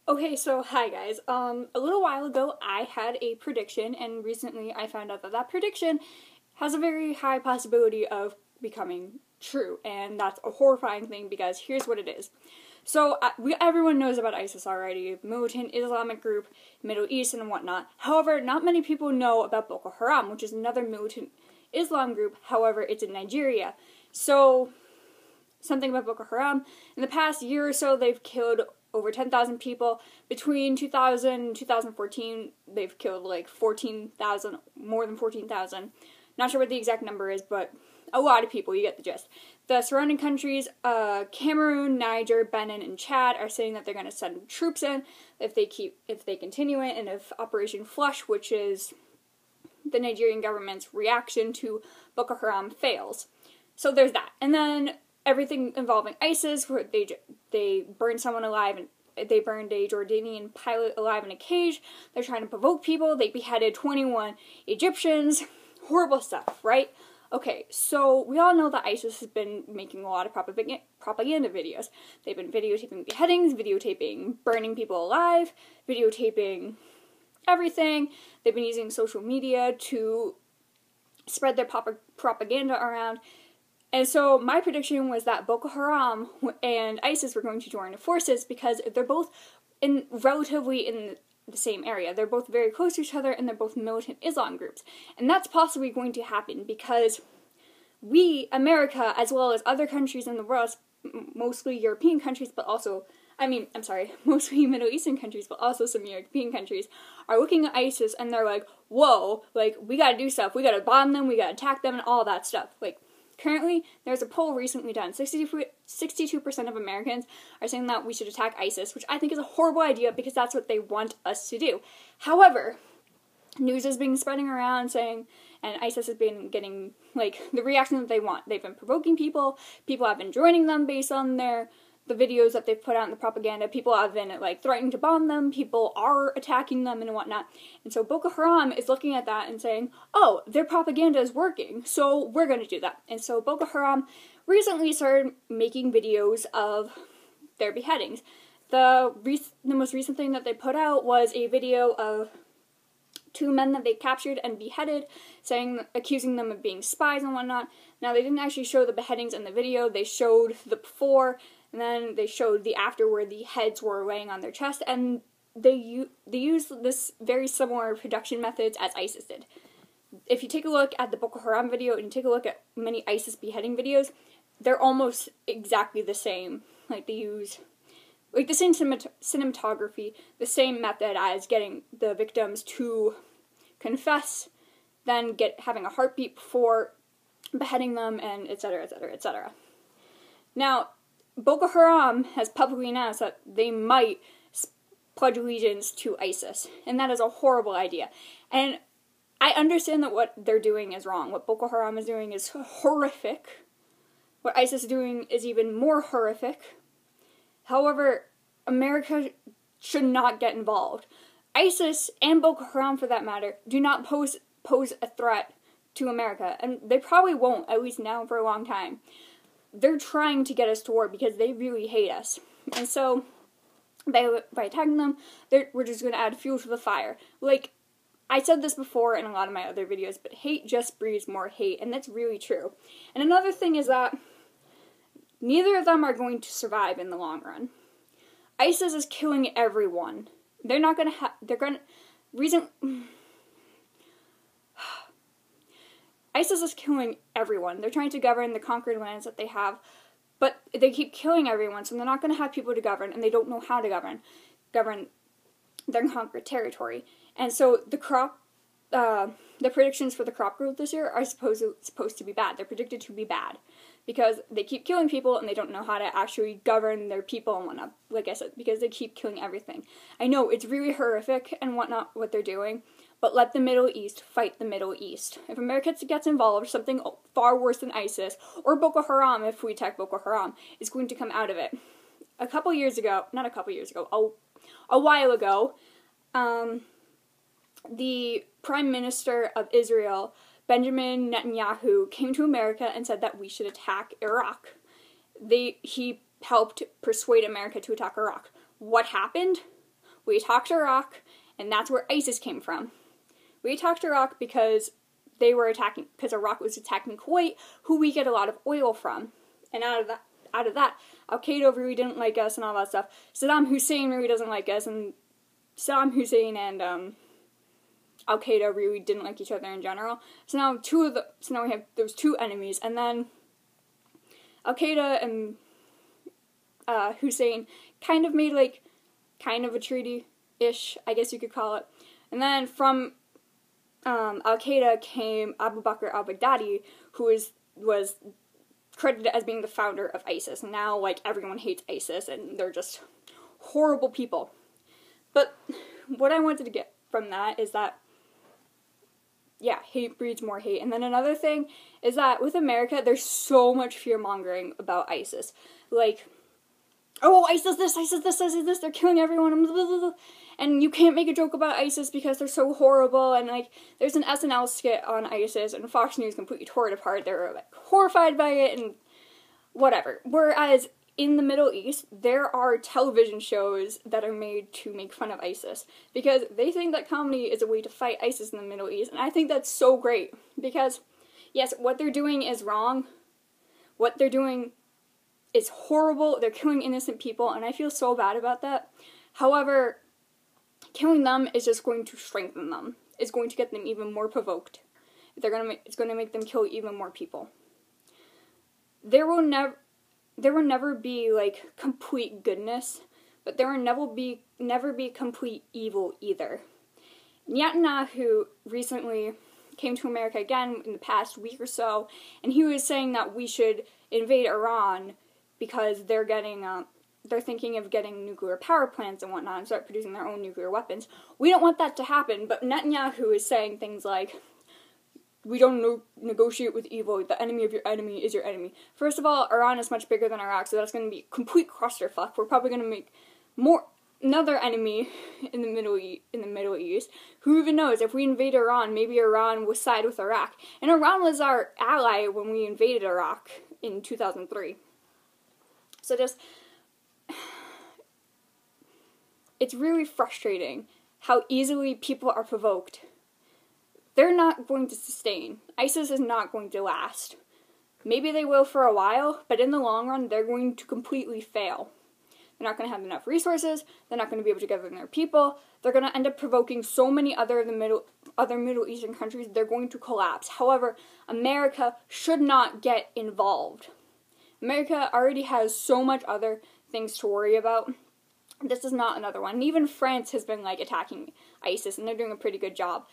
Okay, so hi guys. A little while ago I had a prediction, and recently I found out that that prediction has a very high possibility of becoming true, and that's a horrifying thing because here's what it is. So everyone knows about ISIS already, militant Islamic group, Middle East and whatnot. However, not many people know about Boko Haram, which is another militant Islam group. However, it's in Nigeria. So something about Boko Haram. In the past year or so, they've killed over 10,000 people. Between 2000 and 2014, they've killed like 14,000, more than 14,000. Not sure what the exact number is, but a lot of people, you get the gist. The surrounding countries, Cameroon, Niger, Benin, and Chad, are saying that they're going to send troops in if they continue it, and if Operation Flush, which is the Nigerian government's reaction to Boko Haram, fails. So there's that. And then everything involving ISIS, where they burned someone alive, and they burned a Jordanian pilot alive in a cage. They're trying to provoke people. They beheaded 21 Egyptians. Horrible stuff, right? Okay, so we all know that ISIS has been making a lot of propaganda videos. They've been videotaping beheadings, videotaping burning people alive, videotaping everything. They've been using social media to spread their propaganda around. And so my prediction was that Boko Haram and ISIS were going to join forces because they're both relatively in the same area. They're both very close to each other, and they're both militant Islam groups. And that's possibly going to happen because we, America, as well as other countries in the world, mostly European countries, but also, mostly Middle Eastern countries, but also some European countries, are looking at ISIS and they're like, whoa, like, we gotta do stuff. We gotta bomb them, we gotta attack them, and all that stuff. Like, currently, there's a poll recently done. 62% of Americans are saying that we should attack ISIS, which I think is a horrible idea because that's what they want us to do. However, news has been spreading around saying, and ISIS has been getting, like, the reaction that they want. They've been provoking people. People have been joining them based on the videos that they've put out in the propaganda. People have been, like, threatening to bomb them. People are attacking them and whatnot. And so Boko Haram is looking at that and saying, oh, their propaganda is working, so we're going to do that. And so Boko Haram recently started making videos of their beheadings. The most recent thing that they put out was a video of two men that they captured and beheaded, accusing them of being spies and whatnot. Now, they didn't actually show the beheadings in the video. They showed the before, and then they showed the after where the heads were laying on their chest, and they used this very similar production methods as ISIS did. If you take a look at the Boko Haram video and you take a look at many ISIS beheading videos, they're almost exactly the same. Like, they use the same cinematography, the same method as getting the victims to confess, then having a heartbeat before beheading them, and etc., etc., etc. Now, Boko Haram has publicly announced that they might pledge allegiance to ISIS, and that is a horrible idea. And I understand that what they're doing is wrong. What Boko Haram is doing is horrific. What ISIS is doing is even more horrific. However, America should not get involved. ISIS, and Boko Haram for that matter, do not pose a threat to America, and they probably won't, at least now for a long time. They're trying to get us to war because they really hate us. And so, by attacking them, we're just going to add fuel to the fire. Like, I said this before in a lot of my other videos, but hate just breeds more hate, and that's really true. And another thing is that neither of them are going to survive in the long run. ISIS is killing everyone. They're not going to ISIS is killing everyone. They're trying to govern the conquered lands that they have, but they keep killing everyone, so they're not going to have people to govern, and they don't know how to govern their conquered territory. And so the predictions for the crop growth this year are supposed to be bad. They're predicted to be bad because they keep killing people and they don't know how to actually govern their people and whatnot, like I said, because they keep killing everything. I know it's really horrific and whatnot what they're doing, but let the Middle East fight the Middle East. If America gets involved, something far worse than ISIS, or Boko Haram, if we attack Boko Haram, is going to come out of it. A while ago, the Prime Minister of Israel, Benjamin Netanyahu, came to America and said that we should attack Iraq. He helped persuade America to attack Iraq. What happened? We attacked Iraq, and that's where ISIS came from. We attacked Iraq because Iraq was attacking Kuwait, who we get a lot of oil from. And out of that, Al-Qaeda really didn't like us and all that stuff. Saddam Hussein really doesn't like us, and Saddam Hussein and Al-Qaeda really didn't like each other in general. So now we have those two enemies, and then Al-Qaeda and Hussein kind of made a treaty-ish, I guess you could call it. And then from Al-Qaeda came Abu Bakr al-Baghdadi, who was credited as being the founder of ISIS. And now, everyone hates ISIS, and they're just horrible people. But what I wanted to get from that is that, yeah, hate breeds more hate. And then another thing is that with America, there's so much fear-mongering about ISIS. Oh, ISIS this, ISIS this, ISIS this, they're killing everyone, blah, blah, blah. And you can't make a joke about ISIS because they're so horrible, and, there's an SNL skit on ISIS, and Fox News completely tore it apart. They were, horrified by it, and whatever. Whereas, in the Middle East, there are television shows that are made to make fun of ISIS, because they think that comedy is a way to fight ISIS in the Middle East, and I think that's so great, because, yes, what they're doing is wrong. What they're doing is horrible. They're killing innocent people, and I feel so bad about that. However, killing them is just going to strengthen them. It's going to get them even more provoked. It's going to make them kill even more people. There will never be, complete goodness, but there will never be complete evil either. Netanyahu recently came to America again in the past week or so, and he was saying that we should invade Iran because they're thinking of getting nuclear power plants and whatnot and start producing their own nuclear weapons. We don't want that to happen, but Netanyahu is saying things like, we don't negotiate with evil, the enemy of your enemy is your enemy. First of all, Iran is much bigger than Iraq, so that's going to be a complete clusterfuck. We're probably going to make another enemy in the Middle East. Who even knows, if we invade Iran, maybe Iran will side with Iraq. And Iran was our ally when we invaded Iraq in 2003. So it's really frustrating how easily people are provoked. They're not going to sustain. ISIS is not going to last. Maybe they will for a while, but in the long run, they're going to completely fail. They're not going to have enough resources. They're not going to be able to gather their people. They're going to end up provoking so many other Middle Eastern countries, they're going to collapse. However, America should not get involved. America already has so much other things to worry about. This is not another one. And even France has been, attacking ISIS, and they're doing a pretty good job.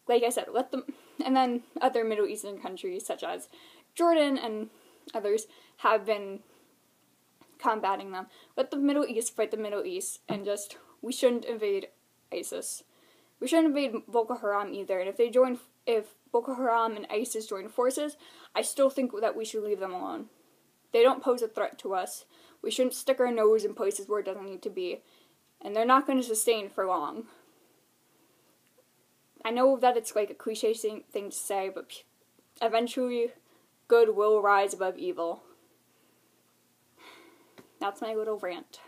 Like I said, let them... And then other Middle Eastern countries, such as Jordan and others, have been combating them. Let the Middle East fight the Middle East, and we shouldn't invade ISIS. We shouldn't invade Boko Haram either, and if Boko Haram and ISIS join forces, I still think that we should leave them alone. They don't pose a threat to us. We shouldn't stick our nose in places where it doesn't need to be. And they're not going to sustain for long. I know that it's a cliche thing to say, but eventually good will rise above evil. That's my little rant.